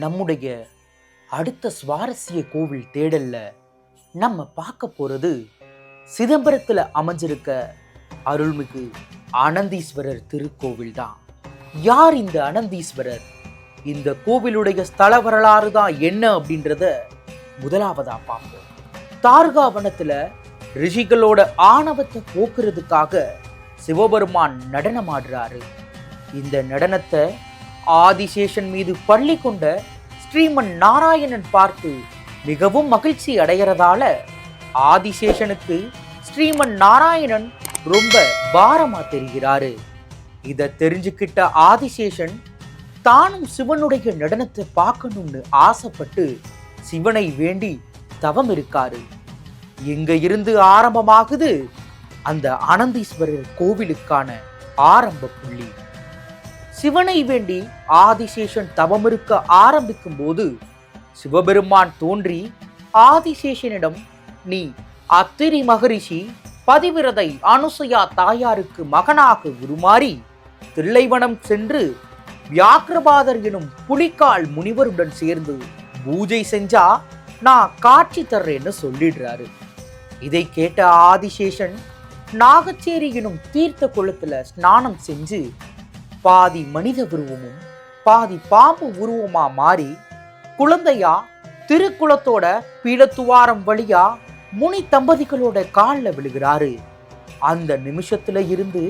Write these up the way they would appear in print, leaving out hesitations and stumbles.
நம்முடைய அடுத்த சுவாரஸ்ய கோவில் தேடல்ல நம்ம பார்க்க போறது சிதம்பரத்தில் அமைஞ்சிருக்க அருள்மிகு அனந்தீஸ்வரர் திருக்கோவில் தான். யார் இந்த அனந்தீஸ்வரர்? இந்த கோவிலுடைய ஸ்தல வரலாறு தான் என்ன அப்படின்றத முதலாவதா பார்ப்போம். தார்காவனத்துல ரிஷிகளோட ஆணவத்தை போக்குறதுக்காக சிவபெருமான் நடனம் ஆடுறாரு. இந்த நடனத்தை ஆதிசேஷன் மீது பள்ளி கொண்ட ஸ்ரீமன் நாராயணன் பார்த்து மிகவும் மகிழ்ச்சி அடைகிறதால ஆதிசேஷனுக்கு ஸ்ரீமன் நாராயணன் ரொம்ப பாரமா தெரிகிறாரு. இதை தெரிஞ்சுக்கிட்ட ஆதிசேஷன் தானும் சிவனுடைய நடனத்தை பார்க்கணும்னு ஆசைப்பட்டு சிவனை வேண்டி தவம் இருக்காரு. எங்க இருந்து ஆரம்பமாகுது அந்த அனந்தீஸ்வரர் கோவிலுக்கான ஆரம்ப புள்ளி. சிவனை வேண்டி ஆதிசேஷன் தவம் இருக்க ஆரம்பிக்கும் போது சிவபெருமான் தோன்றி ஆதிசேஷனிடம், நீ அத்திரி மகரிஷி பதிவிரதை அனுசயா தாயாருக்கு மகனாக உருமாறி தில்லைவனம் சென்று வியாக்கிரபாதர் எனும் புலிக்கால் முனிவருடன் சேர்ந்து பூஜை செஞ்சா நான் காட்சி தர்றேன்னு சொல்லிடுறாரு. இதை கேட்ட ஆதிசேஷன் நாகச்சேரி எனும் தீர்த்த குளத்துல ஸ்நானம் செஞ்சு பாதி மனித உருவமும் பாதி பாம்பு உருவமா மாறி குழந்தையா திருக்குளத்தோட பீடத்துவாரம் வழியா முனி தம்பதிகளோட காலில் விழுகிறாரு. அந்த நிமிஷத்துல இருந்து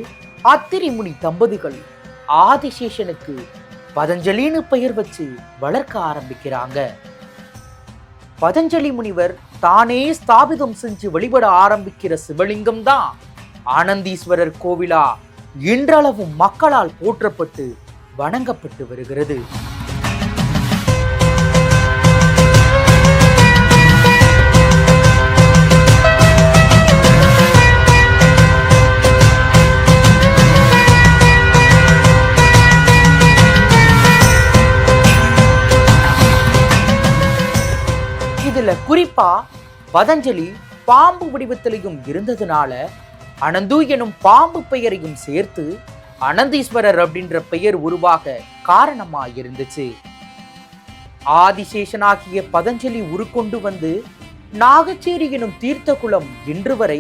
அத்திரி முனி தம்பதிகள் ஆதிசேஷனுக்கு பதஞ்சலின்னு பெயர் வச்சு வளர்க்க ஆரம்பிக்கிறாங்க. பதஞ்சலி முனிவர் தானே ஸ்தாபிதம் செஞ்சு வழிபட ஆரம்பிக்கிற சிவலிங்கம் தான் ஆனந்தீஸ்வரர் கோவிலா இன்றளவும் மக்களால் போற்றப்பட்டு வணங்கப்பட்டு வருகிறது. இதுல குறிப்பா பதஞ்சலி பாம்பு வடிவத்திலையும் இருந்ததுனால அனந்து எனும் பாம்பு பெயரையும் சேர்த்து அனந்தீஸ்வரர் அப்படின்ற பெயர் உருவாக காரணமா இருந்துச்சு. ஆதிசேஷனாகிய பதஞ்சலி உருக்கொண்டு வந்து நாகச்சேரி எனும் தீர்த்த குளம் இன்று வரை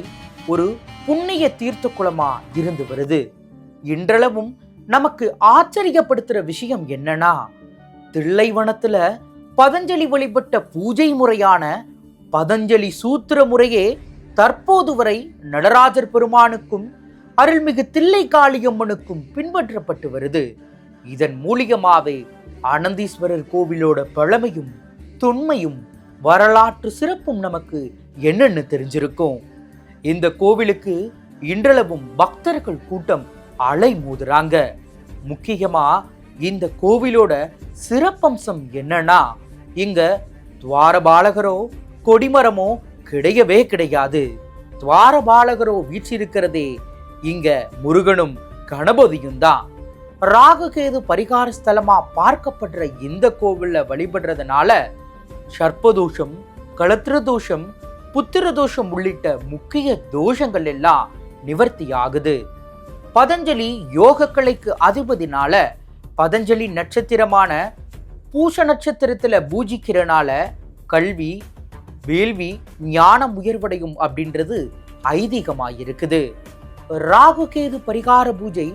ஒரு புண்ணிய தீர்த்த குளமா இருந்து வருது. இன்றளவும் நமக்கு ஆச்சரியப்படுத்துற விஷயம் என்னன்னா, தில்லைவனத்துல பதஞ்சலி வழிபட்ட பூஜை முறையான பதஞ்சலி சூத்திர முறையே தற்போது வரை நடராஜர் பெருமானுக்கும் அருள்மிகு தில்லை காளியம்மனுக்கும் பின்பற்றப்பட்டு வருது. இதன் மூலியமாவே அனந்தீஸ்வரர் கோவிலோட பழமையும் தொன்மையும் வரலாற்று சிறப்பும் நமக்கு என்னன்னு தெரிஞ்சிருக்கும். இந்த கோவிலுக்கு இன்றளவும் பக்தர்கள் கூட்டம் அலை மோதுறாங்க. முக்கியமா இந்த கோவிலோட சிறப்பம்சம் என்னன்னா, இங்க துவாரபாலகரோ கொடிமரமோ கிடையவே கிடையாது. துவாரபாலகரோ வீற்றிருக்கிறதே இங்க முருகனும் கணபதியும் தான். ராகுகேது பரிகார ஸ்தலமா பார்க்கப்படுற இந்த கோவில்ல வழிபடுறதுனால சர்ப்பதோஷம், களத்திர தோஷம், புத்திர தோஷம் உள்ளிட்ட முக்கிய தோஷங்கள் எல்லாம் நிவர்த்தி ஆகுது. பதஞ்சலி யோக கலைக்கு அதிபதினால பதஞ்சலி நட்சத்திரமான பூஷ நட்சத்திரத்துல பூஜிக்கிறனால கல்வி, வேள்வி, ஞானம் உயர்வடையும் அப்படின்றது ஐதீகமாயிருக்குது. ராகுகேது பரிகார பூஜை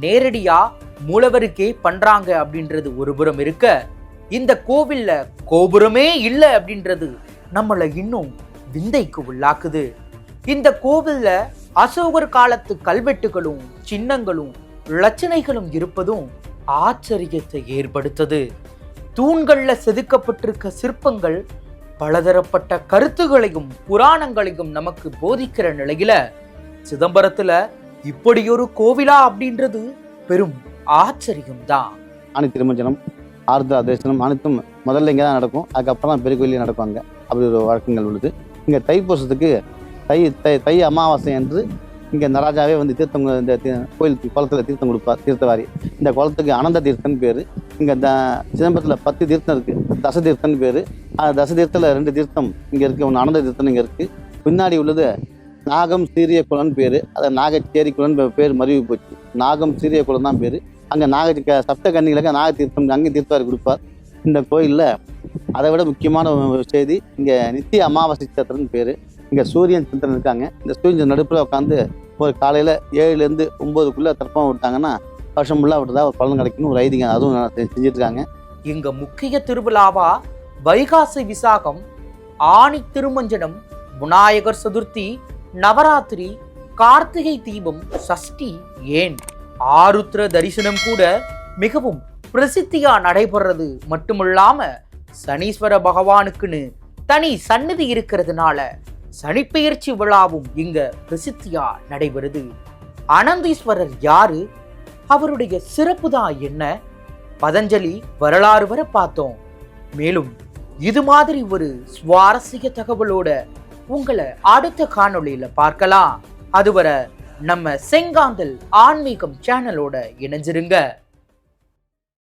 நேரடியா மூலவருக்கே பண்றாங்க அப்படின்றது ஒருபுறம் இருக்க, இந்த கோவில்ல கோபுரமே இல்லை அப்படின்றது நம்மளை இன்னும் விந்தைக்கு உள்ளாக்குது. இந்த கோவில்ல அசோகர் காலத்து கல்வெட்டுகளும் சின்னங்களும் லட்சணைகளும் இருப்பதும் ஆச்சரியத்தை ஏற்படுத்தது. தூண்கள்ல செதுக்கப்பட்டிருக்க சிற்பங்கள் பலதரப்பட்ட கருத்துகளையும் புராணங்களையும் நமக்கு போதிக்கிற நிலையில சிதம்பரத்துல இப்படியொரு கோவிலா அப்படின்றது பெரும் ஆச்சரியம் தான். ஆணி திருமஞ்சனம், ஆர்திரா தரிசனம் அனைத்தும் முதல்ல இங்கே தான் நடக்கும். அதுக்கப்புறம் தான் பெரிய கோயிலே நடப்பாங்க. அப்படி ஒரு வழக்கங்கள் உள்ளது. இங்கே தைப்பூசத்துக்கு தை அமாவாசை என்று இங்கே நடராஜாவே வந்து தீர்த்தம், இந்த கோயில் குளத்தில் தீர்த்தம் கொடுப்பார், தீர்த்தவாரி. இந்த குளத்துக்கு அனந்த தீர்த்தம்னு பேர். இங்கே சிதம்பரத்தில் 10 தீர்த்தம் இருக்குது, தச தீர்த்தம்னு பேர். தச தீர்த்தத்தில் 2 தீர்த்தம் இங்கே இருக்குது, ஒன்று அனந்த தீர்த்தம் இங்கே இருக்குது. பின்னாடி உள்ளது நாகம் சீரிய குளம்னு பேர். அதை நாகச்சேரி குளம்னு பேர் மருவி போச்சு. நாகம் சீரிய குளம் தான் பேர். அங்கே சப்த கன்னிகளுக்கு நாக தீர்த்தம் அங்கேயும் தீர்த்தவாரி கொடுப்பார். இந்த கோயிலில் அதை விட முக்கியமான ஒரு செய்தி, இங்கே நித்திய அமாவாசை சத்திரம்னு பேர். இங்கே சூரியன் சந்திரன் இருக்காங்க. இந்த சூரியன் நடுப்புல உட்காந்து ஒரு காலையில் 7லேருந்து 9க்குள்ளே தர்ப்பணம் விட்டாங்கன்னா வருஷம் ஃபுல்லாக விட்டதா ஒரு பலன் கிடைக்குன்னு ஒரு ஐதீகம், அதுவும் செஞ்சுட்டு இருக்காங்க. இங்க முக்கிய திருவிழாவா வைகாசி விசாகம், ஆணி திருமஞ்சனம், விநாயகர் சதுர்த்தி, நவராத்திரி, கார்த்திகை தீபம், சஷ்டி, ஏன் ஆருத்ர தரிசனம் கூட மிகவும் பிரசித்தியா நடைபெறது மட்டுமில்லாம சனீஸ்வர பகவானுக்குன்னு தனி சந்நிதி இருக்கிறதுனால சனிப்பெயர்ச்சி விழாவும் இங்க பிரசித்தியா நடைபெறுது. அனந்தீஸ்வரர் யாரு, அவருடைய சிறப்பு தான் என்ன, பதஞ்சலி வரலாறு வர பார்த்தோம். மேலும் இது மாதிரி ஒரு சுவாரஸ்ய தகவலோட உங்களை அடுத்த காணொளியில பார்க்கலாம். அதுவரை நம்ம செங்காந்தல் ஆன்மீகம் சேனலோட இணைஞ்சிருங்க.